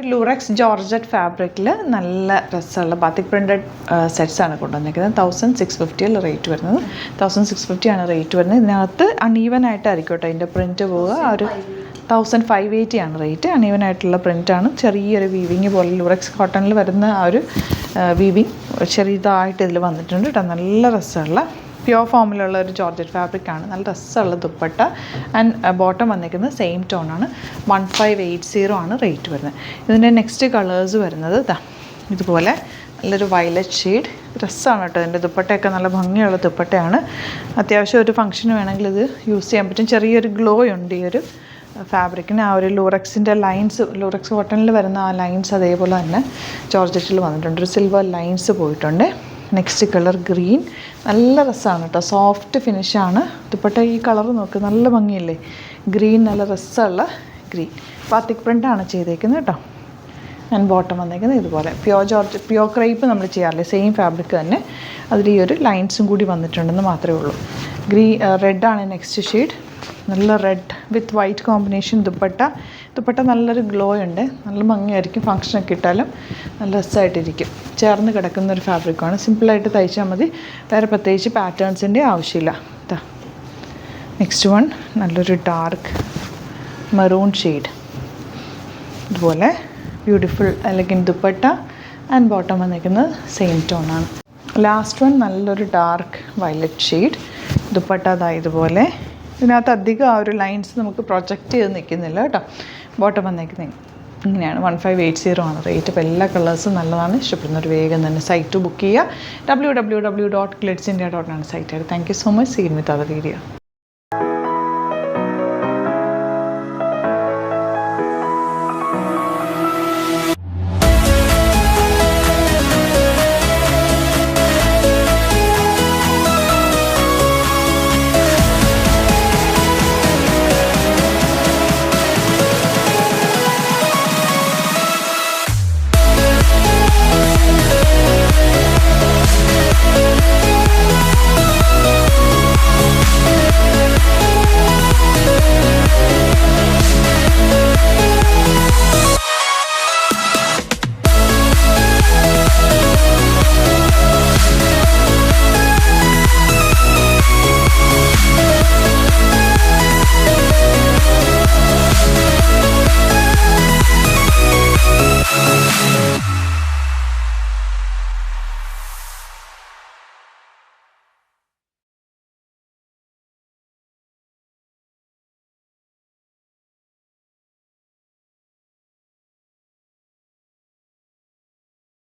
Lurex georgette ഫാബ്രിക്കിൽ നല്ല രസമുള്ള ബാത്തിക് പ്രിൻറ്റഡ് സെറ്റ്സാണ് കൊണ്ടുവന്നിരിക്കുന്നത്. 1650 റേറ്റ് വരുന്നത്. 1650 ആണ് റേറ്റ് വരുന്നത്. ഇതിനകത്ത് അൺഈവൻ ആയിട്ടായിരിക്കും കേട്ടോ ഇതിൻ്റെ പ്രിൻറ്റ് പോവുക. ഒരു 1580 ആണ് റേറ്റ്. അൺഈവൻ ആയിട്ടുള്ള പ്രിൻറ്റാണ്. ചെറിയൊരു വീവിങ് പോലെ ലൂറക്സ് കോട്ടണിൽ വരുന്ന ആ ഒരു വീവിങ് ചെറിയതായിട്ട് ഇതിൽ വന്നിട്ടുണ്ട് കേട്ടോ. നല്ല രസമുള്ള പ്യുവർ ഫോമിലുള്ള ഒരു ജോർജറ്റ് ഫാബ്രിക്കാണ്. നല്ല രസമുള്ള ദുപ്പട്ട ആൻഡ് ബോട്ടം വന്നിരിക്കുന്നത് സെയിം ടോണാണ്. 1580 ആണ് റേറ്റ് വരുന്നത്. ഇതിൻ്റെ നെക്സ്റ്റ് കളേഴ്സ് വരുന്നത് ഇതുപോലെ നല്ലൊരു വയലറ്റ് ഷെയ്ഡ്. രസമാണ് കേട്ടോ. ഇതിൻ്റെ ദുപ്പട്ടയൊക്കെ നല്ല ഭംഗിയുള്ള ദുപ്പട്ടയാണ്. അത്യാവശ്യം ഒരു ഫംഗ്ഷന് വേണമെങ്കിൽ ഇത് യൂസ് ചെയ്യാൻ പറ്റും. ചെറിയൊരു ഗ്ലോ ഉണ്ട് ഈ ഒരു ഫാബ്രിക്കിന്. ആ ഒരു ലൂറക്സിൻ്റെ ലൈൻസ്, ലൂറക്സ് കോട്ടണിൽ വരുന്ന ആ ലൈൻസ് അതേപോലെ തന്നെ ജോർജറ്റിൽ വന്നിട്ടുണ്ട്. ഒരു സിൽവർ ലൈൻസ് പോയിട്ടുണ്ട്. Next colour green. നല്ല രസമാണ് കേട്ടോ. സോഫ്റ്റ് ഫിനിഷാണ്. ദുപ്പട്ട ഈ കളർ നോക്ക്, നല്ല ഭംഗിയല്ലേ. ഗ്രീൻ നല്ല രസമുള്ള ഗ്രീൻ. ബാത്തിക് പ്രിൻ്റാണ് ചെയ്തേക്കുന്നത് കേട്ടോ. ഞാൻ ബോട്ടം വന്നേക്കുന്നത് ഇതുപോലെ പ്യുവർ ക്രേപ്പ് നമ്മൾ ചെയ്യാറില്ലേ, സെയിം ഫാബ്രിക് തന്നെ. അതിൽ ഈ ഒരു ലൈൻസും കൂടി വന്നിട്ടുണ്ടെന്ന് മാത്രമേ ഉള്ളൂ. റെഡാണ് നെക്സ്റ്റ് ഷെയ്ഡ്. നല്ല read with white combination dupatta നല്ലൊരു ഗ്ലോ ഉണ്ട്. നല്ല ഭംഗിയായിരിക്കും. ഫങ്ഷനൊക്കെ ഇട്ടാലും നല്ല രസമായിട്ടിരിക്കും. ചേർന്ന് കിടക്കുന്ന ഒരു ഫാബ്രിക്കാണ്. സിമ്പിളായിട്ട് തയ്ച്ചാൽ മതി. വേറെ പ്രത്യേകിച്ച് പാറ്റേൺസിൻ്റെ ആവശ്യമില്ല. നെക്സ്റ്റ് വൺ നല്ലൊരു ഡാർക്ക് മെറൂൺ ഷെയ്ഡ്. ഇതുപോലെ beautiful elegant dupatta and bottom വന്നിരിക്കുന്നത് സെയിം ടോണാണ്. ലാസ്റ്റ് വൺ നല്ലൊരു ഡാർക്ക് വയലറ്റ് ഷെയ്ഡ്. ദുപ്പട്ട ഇതുപോലെ. ഇതിനകത്ത് അധികം ആ ഒരു ലൈൻസ് നമുക്ക് പ്രൊജക്റ്റ് ചെയ്ത് നിൽക്കുന്നില്ല കേട്ടോ. ബോട്ടം വന്നേക്കുന്നത് ഇങ്ങനെയാണ്. 1580 ആണ് റേറ്റ്. അപ്പോൾ എല്ലാ കളേഴ്സും നല്ലതാണ്. ഇഷ്ടപ്പെടുന്നവർ വേഗം തന്നെ സൈറ്റ് ബുക്ക് ചെയ്യുക. www.glitzindia.in ആണ് site. Thank you so much. Seen with our video.